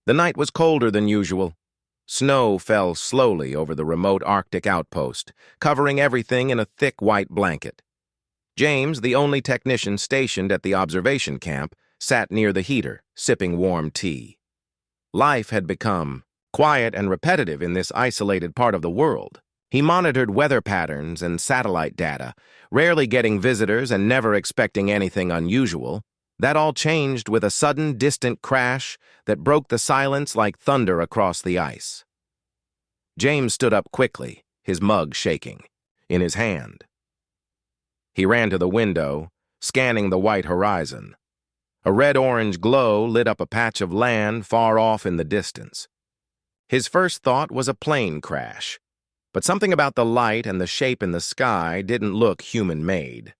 The night was colder than usual. Snow fell slowly over the remote Arctic outpost, covering everything in a thick white blanket. James, the only technician stationed at the observation camp, sat near the heater, sipping warm tea. Life had become quiet and repetitive in this isolated part of the world. He monitored weather patterns and satellite data, rarely getting visitors and never expecting anything unusual. That all changed with a sudden, distant crash that broke the silence like thunder across the ice. James stood up quickly, his mug shaking, in his hand. He ran to the window, scanning the white horizon. A red-orange glow lit up a patch of land far off in the distance. His first thought was a plane crash, but something about the light and the shape in the sky didn't look human-made.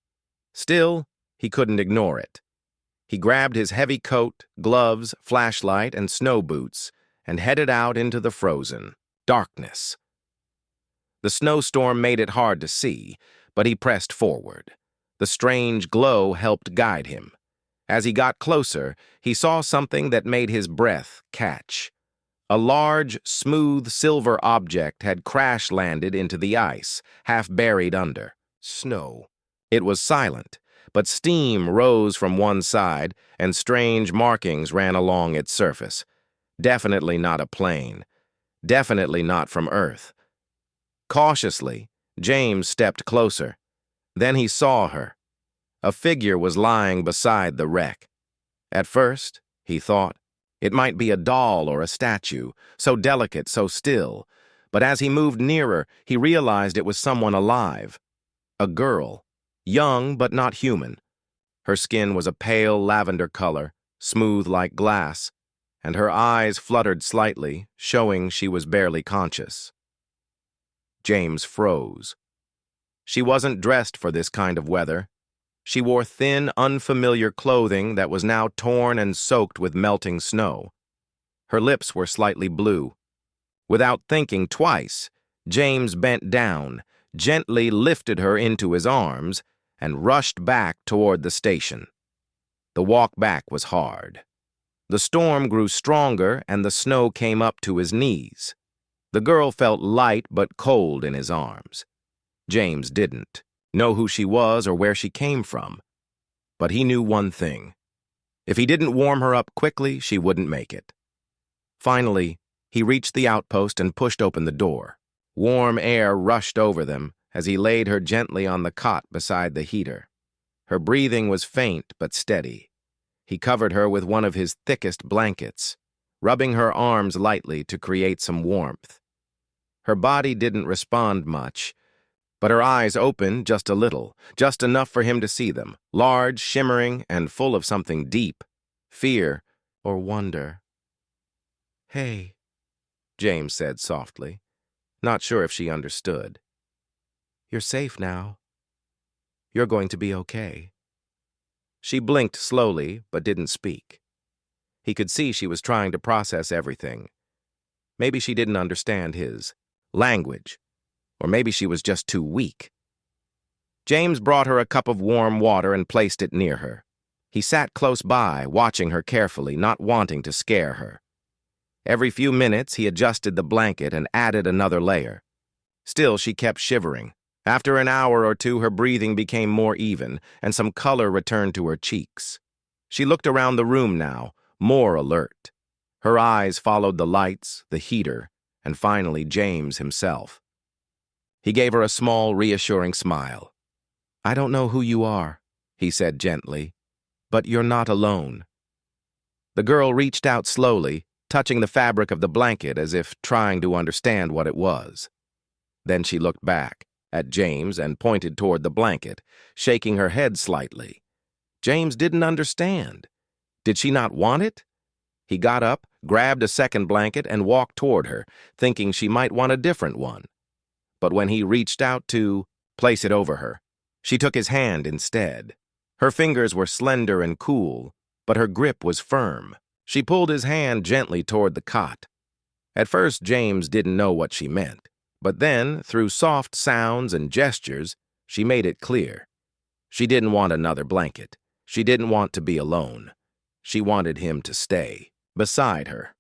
Still, he couldn't ignore it. He grabbed his heavy coat, gloves, flashlight, and snow boots and headed out into the frozen darkness. The snowstorm made it hard to see, but he pressed forward. The strange glow helped guide him. As he got closer, he saw something that made his breath catch. A large, smooth silver object had crash-landed into the ice, half buried under snow. It was silent, but steam rose from one side and strange markings ran along its surface. Definitely not a plane. Definitely not from Earth. Cautiously, James stepped closer. Then he saw her. A figure was lying beside the wreck. At first, he thought, it might be a doll or a statue, so delicate, so still. But as he moved nearer, he realized it was someone alive. A girl, young but not human. Her skin was a pale lavender color, smooth like glass, and her eyes fluttered slightly, showing she was barely conscious. James froze. She wasn't dressed for this kind of weather. She wore thin, unfamiliar clothing that was now torn and soaked with melting snow. Her lips were slightly blue. Without thinking twice, James bent down, gently lifted her into his arms, and rushed back toward the station. The walk back was hard. The storm grew stronger and the snow came up to his knees. The girl felt light but cold in his arms. James didn't know who she was or where she came from. But he knew one thing. If he didn't warm her up quickly, she wouldn't make it. Finally, he reached the outpost and pushed open the door. Warm air rushed over them as he laid her gently on the cot beside the heater. Her breathing was faint but steady. He covered her with one of his thickest blankets, rubbing her arms lightly to create some warmth. Her body didn't respond much, but her eyes opened just a little, just enough for him to see them, large, shimmering, and full of something deep, fear or wonder. "Hey," James said softly, not sure if she understood. "You're safe now. You're going to be okay." She blinked slowly, but didn't speak. He could see she was trying to process everything. Maybe she didn't understand his language, or maybe she was just too weak. James brought her a cup of warm water and placed it near her. He sat close by, watching her carefully, not wanting to scare her. Every few minutes, he adjusted the blanket and added another layer. Still, she kept shivering. After an hour or two, her breathing became more even, and some color returned to her cheeks. She looked around the room now, more alert. Her eyes followed the lights, the heater, and finally James himself. He gave her a small, reassuring smile. "I don't know who you are," he said gently, "but you're not alone." The girl reached out slowly, touching the fabric of the blanket as if trying to understand what it was. Then she looked back at James and pointed toward the blanket, shaking her head slightly. James didn't understand. Did she not want it? He got up, grabbed a second blanket, and walked toward her, thinking she might want a different one. But when he reached out to place it over her, she took his hand instead. Her fingers were slender and cool, but her grip was firm. She pulled his hand gently toward the cot. At first, James didn't know what she meant, but then, through soft sounds and gestures, she made it clear. She didn't want another blanket. She didn't want to be alone. She wanted him to stay beside her.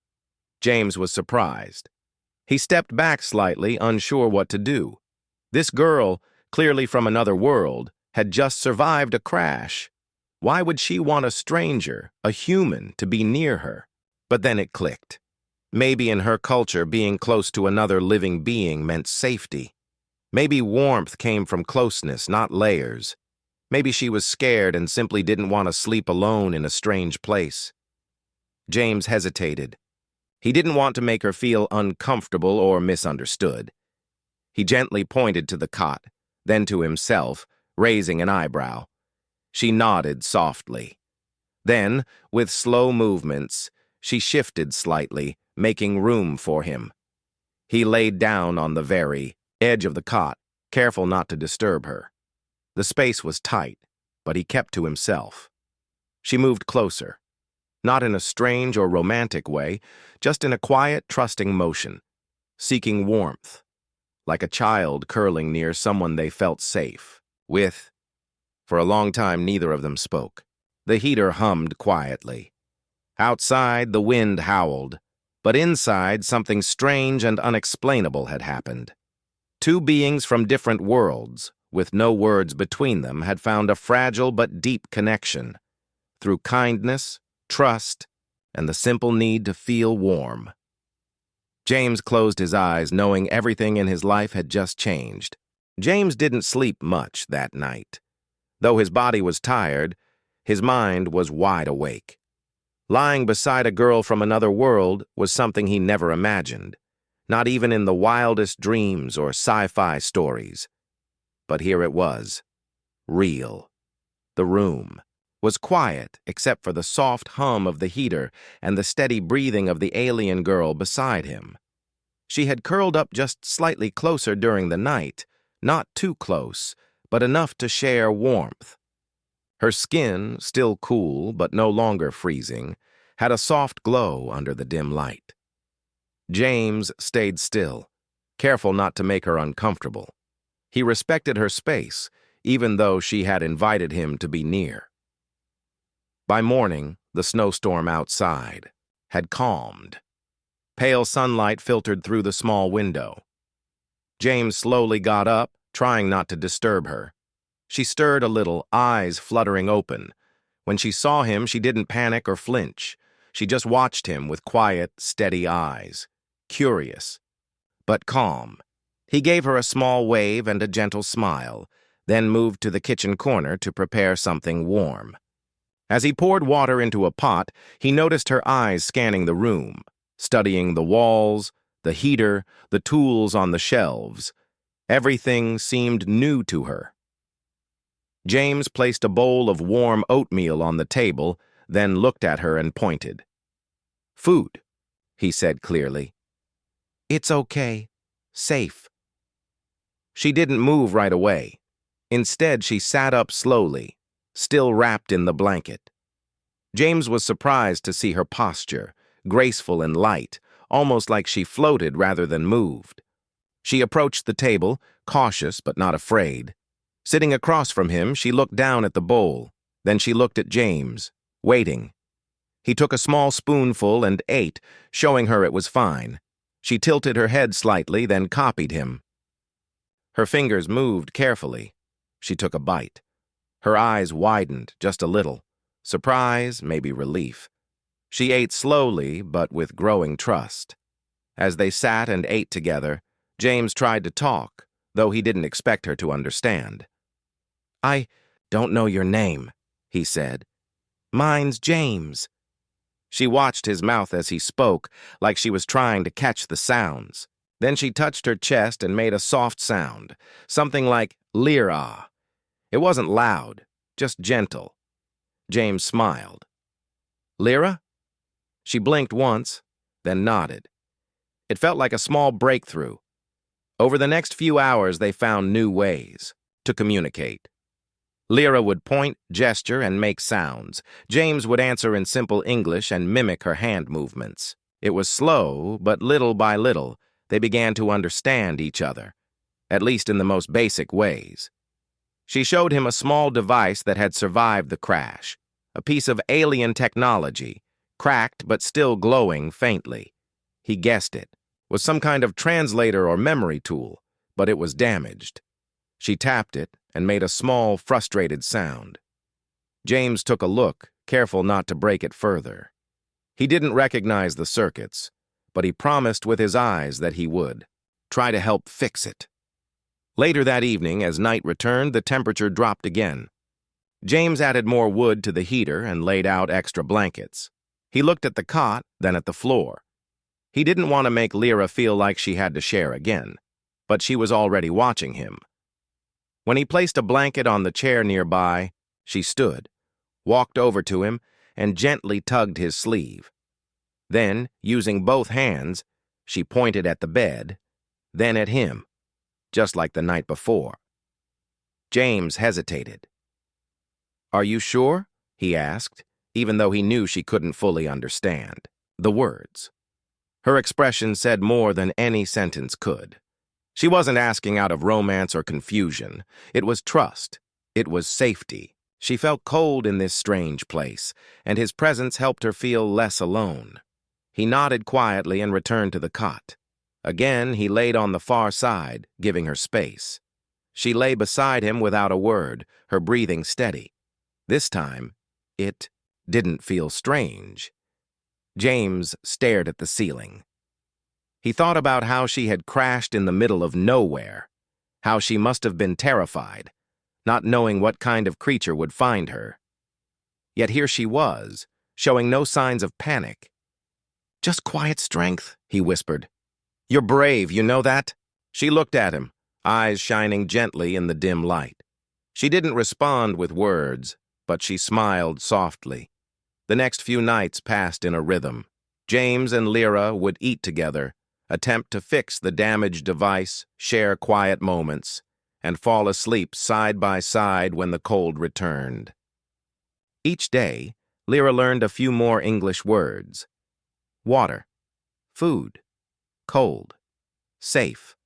James was surprised. He stepped back slightly, unsure what to do. This girl, clearly from another world, had just survived a crash. Why would she want a stranger, a human, to be near her? But then it clicked. Maybe in her culture, being close to another living being meant safety. Maybe warmth came from closeness, not layers. Maybe she was scared and simply didn't want to sleep alone in a strange place. James hesitated. He didn't want to make her feel uncomfortable or misunderstood. He gently pointed to the cot, then to himself, raising an eyebrow. She nodded softly. Then, with slow movements, she shifted slightly, making room for him. He laid down on the very edge of the cot, careful not to disturb her. The space was tight, but he kept to himself. She moved closer, not in a strange or romantic way, just in a quiet, trusting motion, seeking warmth, like a child curling near someone they felt safe with. For a long time, neither of them spoke. The heater hummed quietly. Outside, the wind howled, but inside, something strange and unexplainable had happened. Two beings from different worlds, with no words between them, had found a fragile but deep connection, through kindness, trust, and the simple need to feel warm. James closed his eyes, knowing everything in his life had just changed. James didn't sleep much that night. Though his body was tired, his mind was wide awake. Lying beside a girl from another world was something he never imagined, not even in the wildest dreams or sci-fi stories. But here it was, real. The room was quiet except for the soft hum of the heater and the steady breathing of the alien girl beside him. She had curled up just slightly closer during the night, not too close, but enough to share warmth. Her skin, still cool but no longer freezing, had a soft glow under the dim light. James stayed still, careful not to make her uncomfortable. He respected her space, even though she had invited him to be near. By morning, the snowstorm outside had calmed. Pale sunlight filtered through the small window. James slowly got up, trying not to disturb her. She stirred a little, eyes fluttering open. When she saw him, she didn't panic or flinch. She just watched him with quiet, steady eyes, curious, but calm. He gave her a small wave and a gentle smile, then moved to the kitchen corner to prepare something warm. As he poured water into a pot, he noticed her eyes scanning the room, studying the walls, the heater, the tools on the shelves. Everything seemed new to her. James placed a bowl of warm oatmeal on the table, then looked at her and pointed. "Food," he said clearly. "It's okay. Safe." She didn't move right away. Instead, she sat up slowly, still wrapped in the blanket. James was surprised to see her posture, graceful and light, almost like she floated rather than moved. She approached the table, cautious but not afraid. Sitting across from him, she looked down at the bowl. Then she looked at James, waiting. He took a small spoonful and ate, showing her it was fine. She tilted her head slightly, then copied him. Her fingers moved carefully. She took a bite. Her eyes widened just a little. Surprise, maybe relief. She ate slowly, but with growing trust. As they sat and ate together, James tried to talk, though he didn't expect her to understand. "I don't know your name," he said. "Mine's James." She watched his mouth as he spoke, like she was trying to catch the sounds. Then she touched her chest and made a soft sound, something like "Lyra." It wasn't loud, just gentle. James smiled. "Lyra?" She blinked once, then nodded. It felt like a small breakthrough. Over the next few hours, they found new ways to communicate. Lyra would point, gesture, and make sounds. James would answer in simple English and mimic her hand movements. It was slow, but little by little, they began to understand each other, at least in the most basic ways. She showed him a small device that had survived the crash, a piece of alien technology, cracked but still glowing faintly. He guessed it was some kind of translator or memory tool, but it was damaged. She tapped it and made a small, frustrated sound. James took a look, careful not to break it further. He didn't recognize the circuits, but he promised with his eyes that he would try to help fix it. Later that evening, as night returned, the temperature dropped again. James added more wood to the heater and laid out extra blankets. He looked at the cot, then at the floor. He didn't want to make Lyra feel like she had to share again, but she was already watching him. When he placed a blanket on the chair nearby, she stood, walked over to him, and gently tugged his sleeve. Then, using both hands, she pointed at the bed, then at him, just like the night before. James hesitated. "Are you sure?" he asked, even though he knew she couldn't fully understand the words. Her expression said more than any sentence could. She wasn't asking out of romance or confusion. It was trust. It was safety. She felt cold in this strange place, and his presence helped her feel less alone. He nodded quietly and returned to the cot. Again, he laid on the far side, giving her space. She lay beside him without a word, her breathing steady. This time, it didn't feel strange. James stared at the ceiling. He thought about how she had crashed in the middle of nowhere, how she must have been terrified, not knowing what kind of creature would find her. Yet here she was, showing no signs of panic. "Just quiet strength," he whispered. "You're brave, you know that?" She looked at him, eyes shining gently in the dim light. She didn't respond with words, but she smiled softly. The next few nights passed in a rhythm. James and Lyra would eat together, attempt to fix the damaged device, share quiet moments, and fall asleep side by side when the cold returned. Each day, Lyra learned a few more English words. Water, food, cold, safe.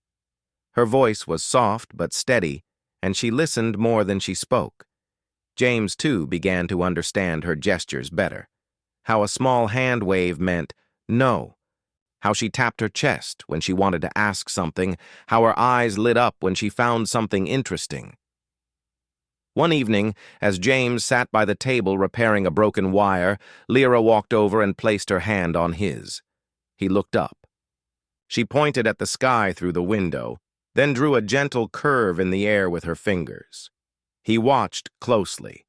Her voice was soft but steady, and she listened more than she spoke. James, too, began to understand her gestures better. How a small hand wave meant no. How she tapped her chest when she wanted to ask something. How her eyes lit up when she found something interesting. One evening, as James sat by the table repairing a broken wire, Lyra walked over and placed her hand on his. He looked up. She pointed at the sky through the window, then drew a gentle curve in the air with her fingers. He watched closely.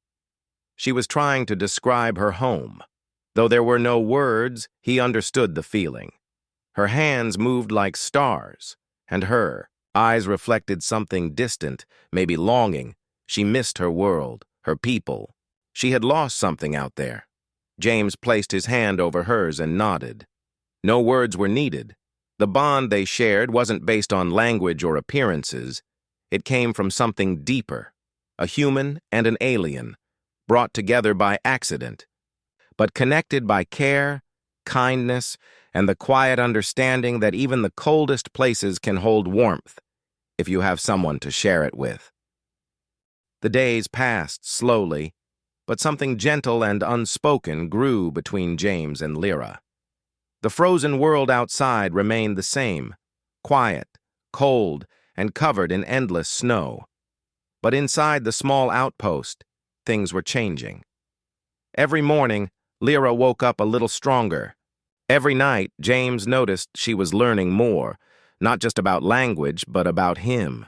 She was trying to describe her home. Though there were no words, he understood the feeling. Her hands moved like stars, and her eyes reflected something distant, maybe longing. She missed her world, her people. She had lost something out there. James placed his hand over hers and nodded. No words were needed. The bond they shared wasn't based on language or appearances. It came from something deeper. A human and an alien, brought together by accident, but connected by care, kindness, and the quiet understanding that even the coldest places can hold warmth if you have someone to share it with. The days passed slowly, but something gentle and unspoken grew between James and Lyra. The frozen world outside remained the same, quiet, cold, and covered in endless snow. But inside the small outpost, things were changing. Every morning, Lyra woke up a little stronger. Every night, James noticed she was learning more, not just about language, but about him,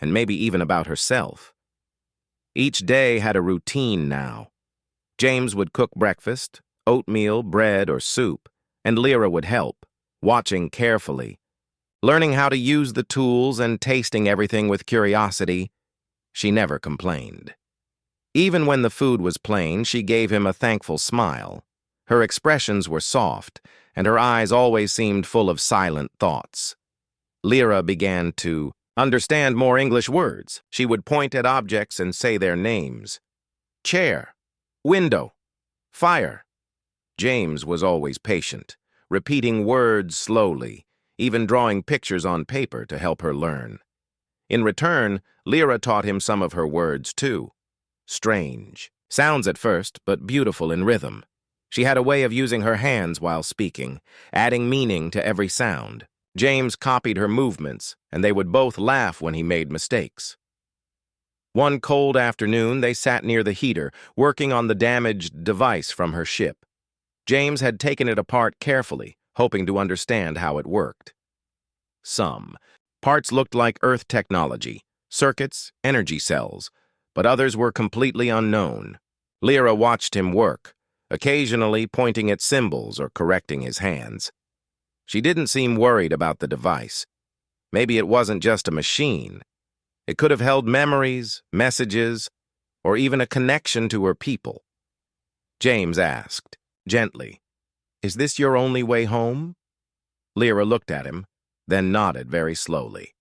and maybe even about herself. Each day had a routine now. James would cook breakfast, oatmeal, bread, or soup, and Lyra would help, watching carefully, learning how to use the tools and tasting everything with curiosity. She never complained. Even when the food was plain, she gave him a thankful smile. Her expressions were soft, and her eyes always seemed full of silent thoughts. Lyra began to understand more English words. She would point at objects and say their names. Chair, window, fire. James was always patient, repeating words slowly, even drawing pictures on paper to help her learn. In return, Lyra taught him some of her words, too. Strange. Sounds at first, but beautiful in rhythm. She had a way of using her hands while speaking, adding meaning to every sound. James copied her movements, and they would both laugh when he made mistakes. One cold afternoon, they sat near the heater, working on the damaged device from her ship. James had taken it apart carefully, hoping to understand how it worked. Some parts looked like Earth technology, circuits, energy cells, but others were completely unknown. Lyra watched him work, occasionally pointing at symbols or correcting his hands. She didn't seem worried about the device. Maybe it wasn't just a machine. It could have held memories, messages, or even a connection to her people. James asked, gently, "Is this your only way home?" Lyra looked at him, then nodded very slowly.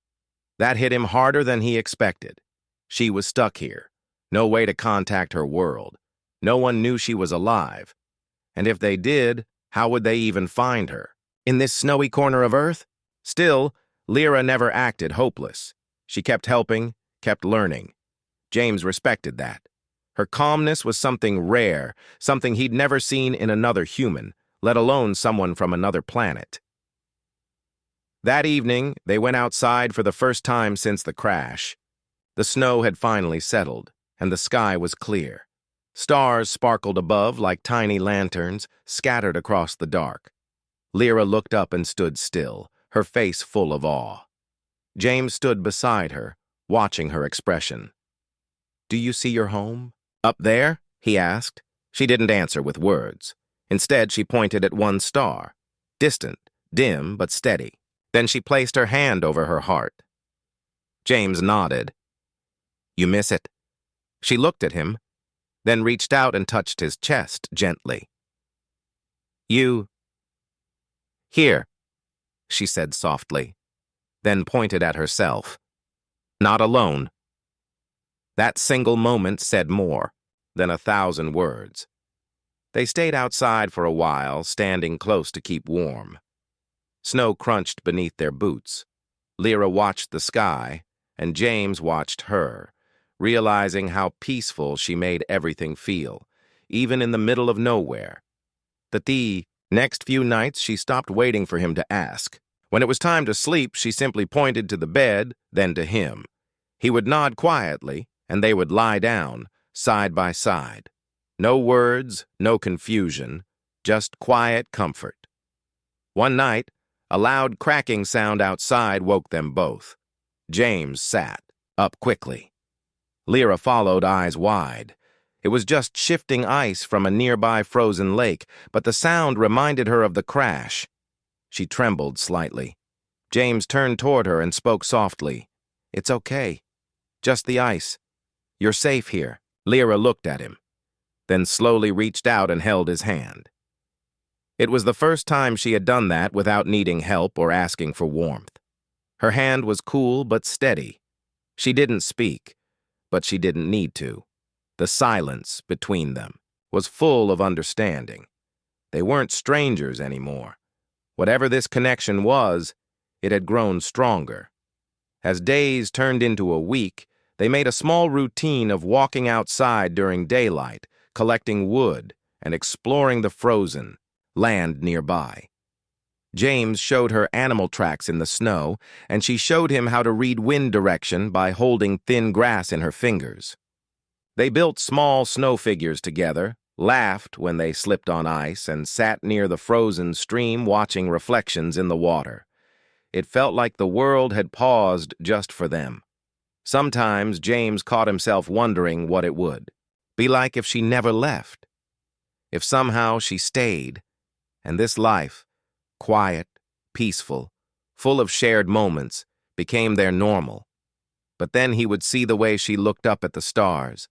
That hit him harder than he expected. She was stuck here. No way to contact her world. No one knew she was alive. And if they did, how would they even find her? In this snowy corner of Earth? Still, Lyra never acted hopeless. She kept helping, kept learning. James respected that. Her calmness was something rare, something he'd never seen in another human, let alone someone from another planet. That evening, they went outside for the first time since the crash. The snow had finally settled, and the sky was clear. Stars sparkled above like tiny lanterns, scattered across the dark. Lyra looked up and stood still, her face full of awe. James stood beside her, watching her expression. "Do you see your home?" "Up there?" he asked. She didn't answer with words. Instead, she pointed at one star, distant, dim, but steady. Then she placed her hand over her heart. James nodded. "You miss it?" She looked at him, then reached out and touched his chest gently. "You..." "Here," she said softly, then pointed at herself. "Not alone." That single moment said more than 1,000 words. They stayed outside for a while, standing close to keep warm. Snow crunched beneath their boots. Lyra watched the sky, and James watched her, realizing how peaceful she made everything feel, even in the middle of nowhere. The next few nights, she stopped waiting for him to ask. When it was time to sleep, she simply pointed to the bed, then to him. He would nod quietly, and they would lie down, side by side. No words, no confusion, just quiet comfort. One night, a loud cracking sound outside woke them both. James sat up quickly. Lyra followed, eyes wide. It was just shifting ice from a nearby frozen lake, but the sound reminded her of the crash. She trembled slightly. James turned toward her and spoke softly. "It's okay. Just the ice. You're safe here." Lyra looked at him, then slowly reached out and held his hand. It was the first time she had done that without needing help or asking for warmth. Her hand was cool but steady. She didn't speak, but she didn't need to. The silence between them was full of understanding. They weren't strangers anymore. Whatever this connection was, it had grown stronger. As days turned into a week, they made a small routine of walking outside during daylight, collecting wood, and exploring the frozen land nearby. James showed her animal tracks in the snow, and she showed him how to read wind direction by holding thin grass in her fingers. They built small snow figures together, laughed when they slipped on ice, and sat near the frozen stream watching reflections in the water. It felt like the world had paused just for them. Sometimes James caught himself wondering what it would be like if she never left. If somehow she stayed, and this life, quiet, peaceful, full of shared moments, became their normal. But then he would see the way she looked up at the stars,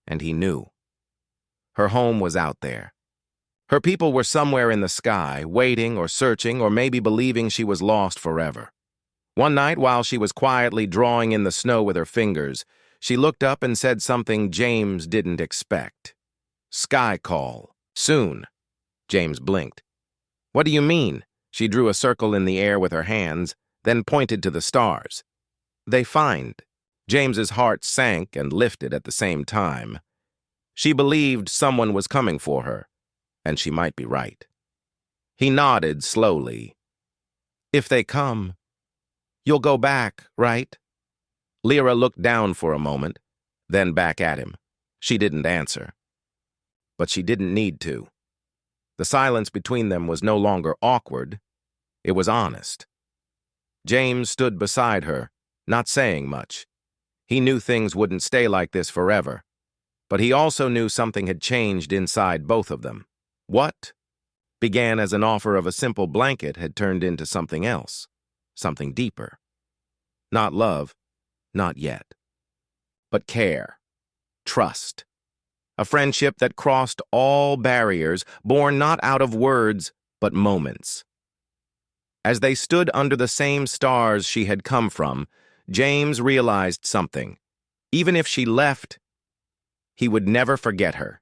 and he knew. Her home was out there. Her people were somewhere in the sky, waiting or searching or maybe believing she was lost forever. One night, while she was quietly drawing in the snow with her fingers, she looked up and said something James didn't expect. "Sky call. Soon." James blinked. "What do you mean?" She drew a circle in the air with her hands, then pointed to the stars. "They find." James's heart sank and lifted at the same time. She believed someone was coming for her. and she might be right. He nodded slowly. If they come, you'll go back, right? Lyra looked down for a moment, then back at him. She didn't answer. But she didn't need to. The silence between them was no longer awkward. It was honest. James stood beside her, not saying much. He knew things wouldn't stay like this forever, but he also knew something had changed inside both of them. What began as an offer of a simple blanket had turned into something else, something deeper. Not love, not yet, but care, trust. A friendship that crossed all barriers, born not out of words, but moments. As they stood under the same stars she had come from, James realized something. Even if she left, he would never forget her.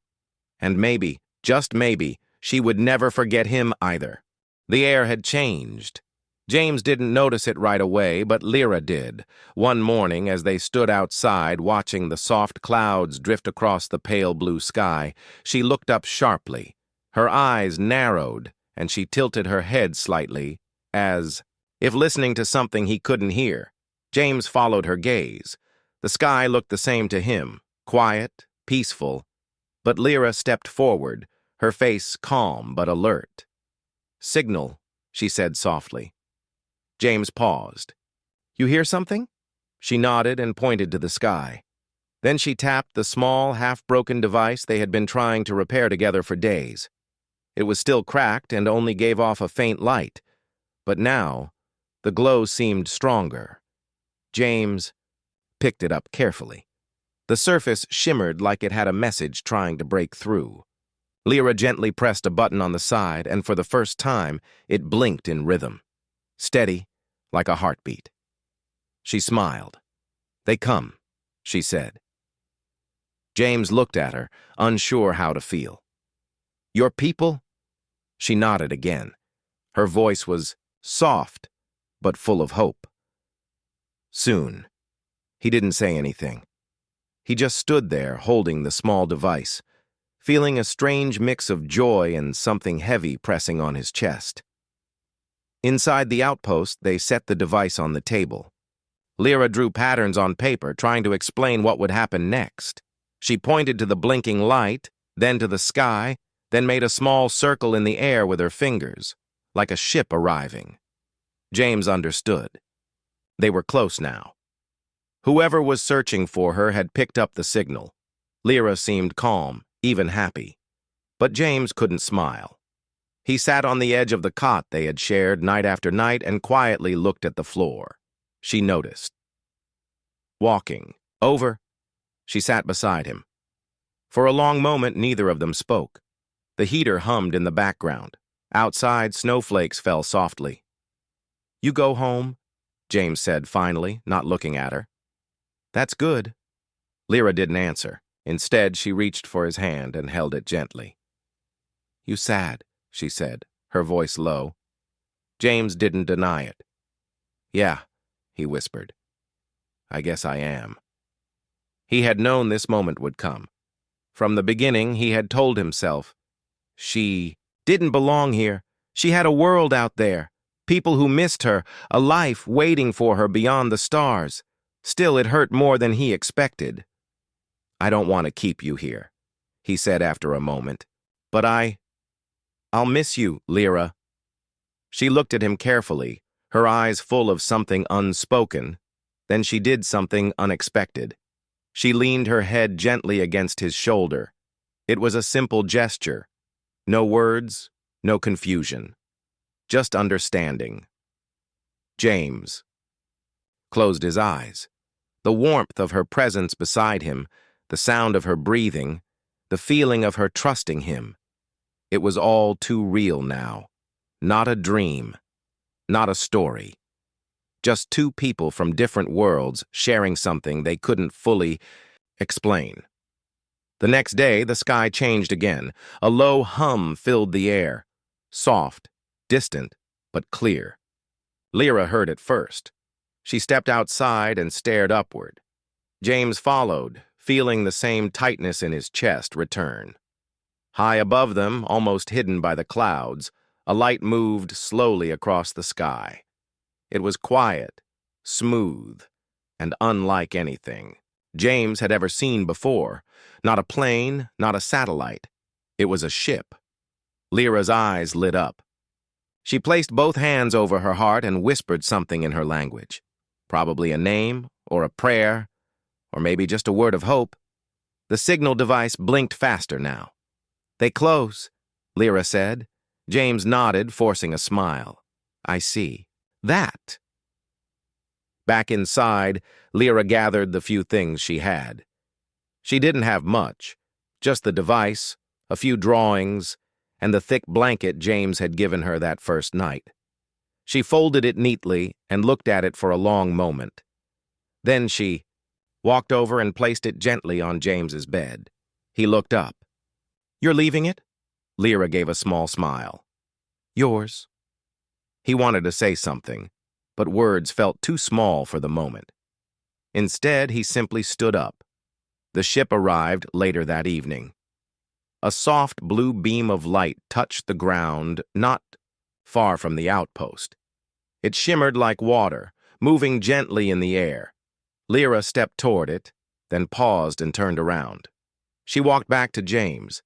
And maybe, just maybe, she would never forget him either. The air had changed. James didn't notice it right away, but Lyra did. One morning, as they stood outside watching the soft clouds drift across the pale blue sky, she looked up sharply. Her eyes narrowed, and she tilted her head slightly, as if listening to something he couldn't hear. James followed her gaze. The sky looked the same to him, quiet, peaceful, but Lyra stepped forward, her face calm but alert. "Signal," she said softly. James paused. "You hear something?" She nodded and pointed to the sky. Then she tapped the small, half-broken device they had been trying to repair together for days. It was still cracked and only gave off a faint light, but now the glow seemed stronger. James picked it up carefully. The surface shimmered like it had a message trying to break through. Lyra gently pressed a button on the side, and for the first time, it blinked in rhythm. Steady, like a heartbeat. She smiled. "They come," she said. James looked at her, unsure how to feel. "Your people?" She nodded again. Her voice was soft, but full of hope. "Soon." He didn't say anything. He just stood there, holding the small device, feeling a strange mix of joy and something heavy pressing on his chest. Inside the outpost, they set the device on the table. Lyra drew patterns on paper, trying to explain what would happen next. She pointed to the blinking light, then to the sky, then made a small circle in the air with her fingers, like a ship arriving. James understood. They were close now. Whoever was searching for her had picked up the signal. Lyra seemed calm, even happy. But James couldn't smile. He sat on the edge of the cot they had shared night after night and quietly looked at the floor. She noticed. "Walking. Over." She sat beside him. For a long moment, neither of them spoke. The heater hummed in the background. Outside, snowflakes fell softly. "You go home," James said finally, not looking at her. "That's good." Lyra didn't answer. Instead, she reached for his hand and held it gently. "You sad?" she said, her voice low. James didn't deny it. "Yeah," he whispered. "I guess I am." He had known this moment would come. From the beginning, he had told himself, she didn't belong here. She had a world out there, people who missed her, a life waiting for her beyond the stars. Still, it hurt more than he expected. "I don't want to keep you here," he said after a moment. "But I'll miss you, Lyra." She looked at him carefully, her eyes full of something unspoken. Then she did something unexpected. She leaned her head gently against his shoulder. It was a simple gesture. No words, no confusion. Just understanding. James closed his eyes. The warmth of her presence beside him, the sound of her breathing, the feeling of her trusting him. It was all too real now. Not a dream. Not a story. Just two people from different worlds sharing something they couldn't fully explain. The next day, the sky changed again. A low hum filled the air. Soft, distant, but clear. Lyra heard it first. She stepped outside and stared upward. James followed, feeling the same tightness in his chest return. High above them, almost hidden by the clouds, a light moved slowly across the sky. It was quiet, smooth, and unlike anything James had ever seen before. Not a plane, not a satellite. It was a ship. Lyra's eyes lit up. She placed both hands over her heart and whispered something in her language. Probably a name, or a prayer, or maybe just a word of hope. The signal device blinked faster now. "They close," Lyra said. James nodded, forcing a smile. "I see. That." Back inside, Lyra gathered the few things she had. She didn't have much, just the device, a few drawings, and the thick blanket James had given her that first night. She folded it neatly and looked at it for a long moment. Then she walked over and placed it gently on James's bed. He looked up. "You're leaving it?" Lyra gave a small smile. "Yours." He wanted to say something, but words felt too small for the moment. Instead, he simply stood up. The ship arrived later that evening. A soft blue beam of light touched the ground not far from the outpost. It shimmered like water, moving gently in the air. Lyra stepped toward it, then paused and turned around. She walked back to James.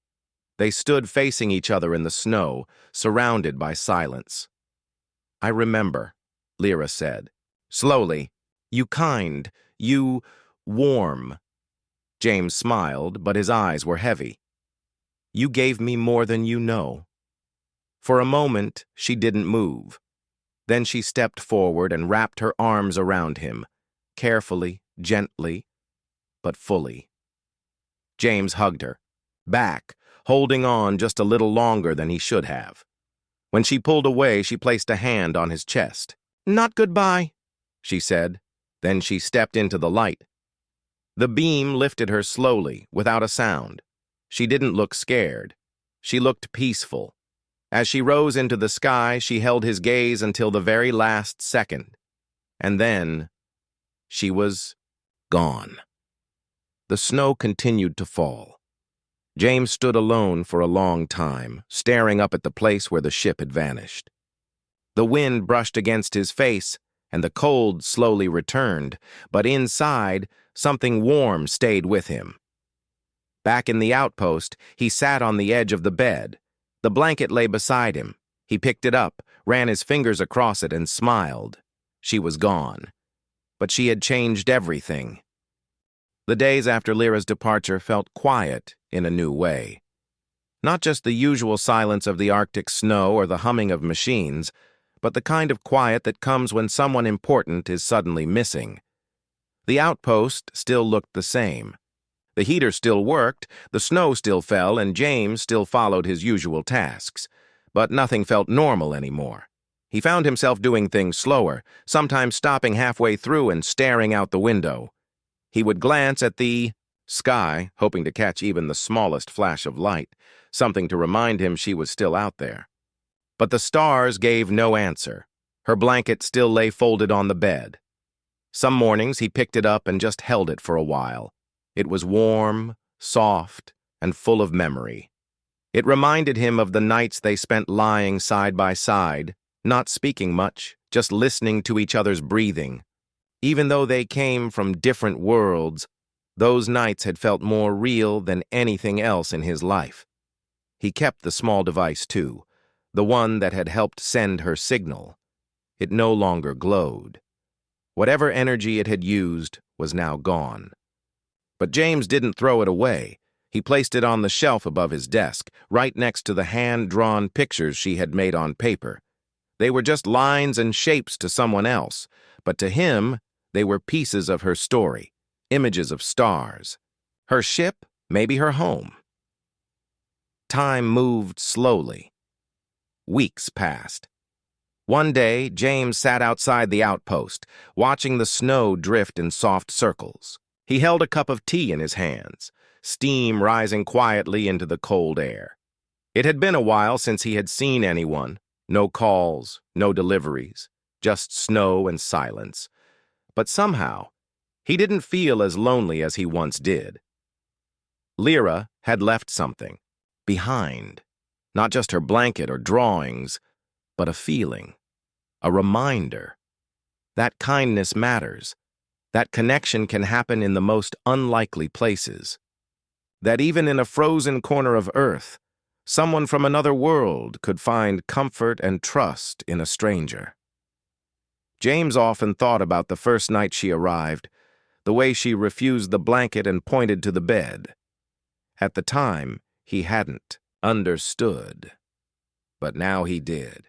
They stood facing each other in the snow, surrounded by silence. "I remember," Lyra said. Slowly, "You kind, you warm." James smiled, but his eyes were heavy. "You gave me more than you know." For a moment, she didn't move. Then she stepped forward and wrapped her arms around him, carefully, gently, but fully. James hugged her, back, holding on just a little longer than he should have. When she pulled away, she placed a hand on his chest. "Not goodbye," she said. Then she stepped into the light. The beam lifted her slowly, without a sound. She didn't look scared. She looked peaceful. As she rose into the sky, she held his gaze until the very last second. And then she was gone. The snow continued to fall. James stood alone for a long time, staring up at the place where the ship had vanished. The wind brushed against his face, and the cold slowly returned, but inside, something warm stayed with him. Back in the outpost, he sat on the edge of the bed. The blanket lay beside him. He picked it up, ran his fingers across it, and smiled. She was gone. But she had changed everything. The days after Lyra's departure felt quiet in a new way. Not just the usual silence of the Arctic snow or the humming of machines, but the kind of quiet that comes when someone important is suddenly missing. The outpost still looked the same. The heater still worked, the snow still fell, and James still followed his usual tasks. But nothing felt normal anymore. He found himself doing things slower, sometimes stopping halfway through and staring out the window. He would glance at the sky, hoping to catch even the smallest flash of light, something to remind him she was still out there. But the stars gave no answer. Her blanket still lay folded on the bed. Some mornings he picked it up and just held it for a while. It was warm, soft, and full of memory. It reminded him of the nights they spent lying side by side, not speaking much, just listening to each other's breathing. Even though they came from different worlds, those nights had felt more real than anything else in his life. He kept the small device too, the one that had helped send her signal. It no longer glowed. Whatever energy it had used was now gone. But James didn't throw it away. He placed it on the shelf above his desk, right next to the hand-drawn pictures she had made on paper. They were just lines and shapes to someone else, but to him, they were pieces of her story, images of stars. Her ship, maybe her home. Time moved slowly. Weeks passed. One day, James sat outside the outpost, watching the snow drift in soft circles. He held a cup of tea in his hands, steam rising quietly into the cold air. It had been a while since he had seen anyone. No calls, no deliveries, just snow and silence. But somehow, he didn't feel as lonely as he once did. Lyra had left something. behind. Not just her blanket or drawings, but a feeling, a reminder. That kindness matters. That connection can happen in the most unlikely places. That even in a frozen corner of Earth, someone from another world could find comfort and trust in a stranger. James often thought about the first night she arrived, the way she refused the blanket and pointed to the bed. At the time, he hadn't understood. But now he did.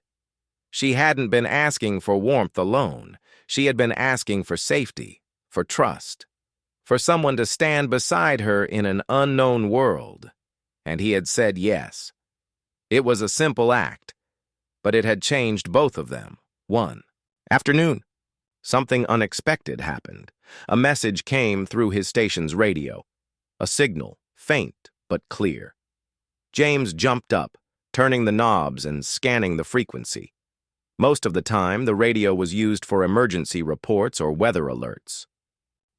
She hadn't been asking for warmth alone. She had been asking for safety, for trust, for someone to stand beside her in an unknown world. And he had said yes. It was a simple act, but it had changed both of them. One afternoon, something unexpected happened. A message came through his station's radio. A signal, faint but clear. James jumped up, turning the knobs and scanning the frequency. Most of the time, the radio was used for emergency reports or weather alerts.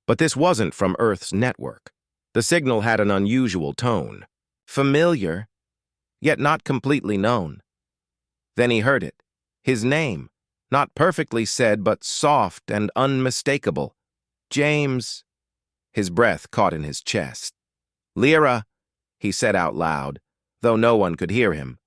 But this wasn't from Earth's network. The signal had an unusual tone. Familiar, yet not completely known. Then he heard it. His name, not perfectly said, but soft and unmistakable. James. His breath caught in his chest. Lyra, he said out loud, though no one could hear him.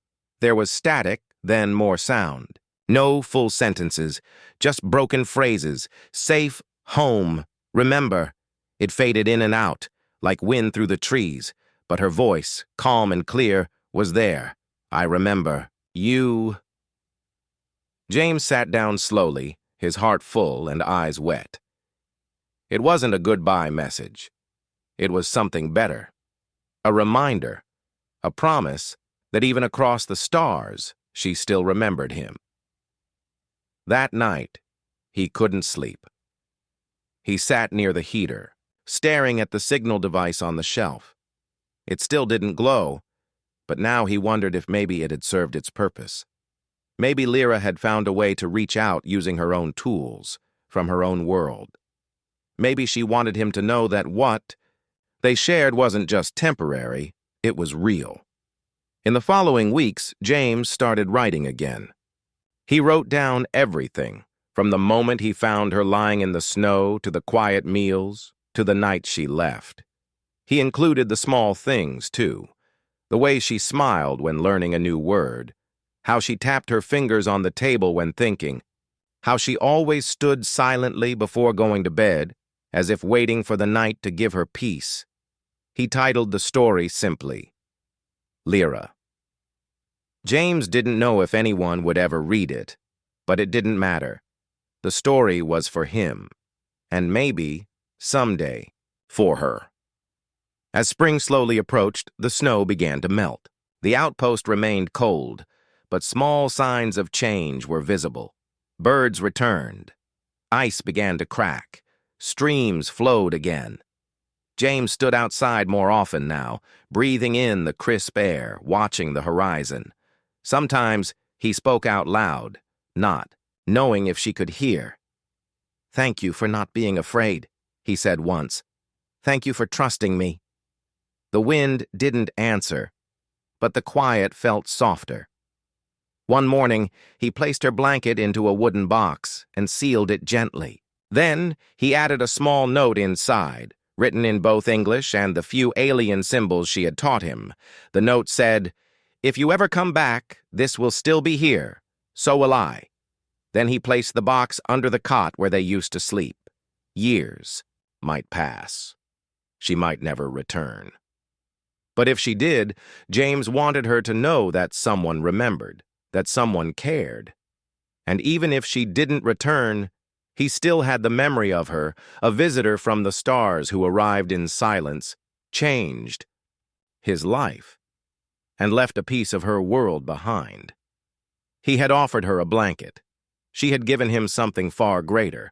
There was static, then more sound. No full sentences, just broken phrases. Safe, home, remember. It faded in and out, like wind through the trees, but her voice, calm and clear, was there. I remember. You. James sat down slowly, his heart full and eyes wet. It wasn't a goodbye message. It was something better. A reminder, a promise that even across the stars, she still remembered him. That night, he couldn't sleep. He sat near the heater, staring at the signal device on the shelf. It still didn't glow, but now he wondered if maybe it had served its purpose. Maybe Lyra had found a way to reach out using her own tools, from her own world. Maybe she wanted him to know that what they shared wasn't just temporary, it was real. In the following weeks, James started writing again. He wrote down everything, from the moment he found her lying in the snow to the quiet meals, to the night she left. He included the small things, too. The way she smiled when learning a new word, how she tapped her fingers on the table when thinking, how she always stood silently before going to bed, as if waiting for the night to give her peace. He titled the story simply, Lyra. James didn't know if anyone would ever read it, but it didn't matter. The story was for him, and maybe, someday, for her. As spring slowly approached, the snow began to melt. The outpost remained cold, but small signs of change were visible. Birds returned. Ice began to crack. Streams flowed again. James stood outside more often now, breathing in the crisp air, watching the horizon. Sometimes he spoke out loud, not knowing if she could hear. Thank you for not being afraid, he said once. Thank you for trusting me. The wind didn't answer, but the quiet felt softer. One morning, he placed her blanket into a wooden box and sealed it gently. Then, he added a small note inside, written in both English and the few alien symbols she had taught him. The note said, "If you ever come back, this will still be here. So will I." Then he placed the box under the cot where they used to sleep. Years might pass. She might never return. But if she did, James wanted her to know that someone remembered, that someone cared. And even if she didn't return, he still had the memory of her, a visitor from the stars who arrived in silence, changed his life, and left a piece of her world behind. He had offered her a blanket. She had given him something far greater,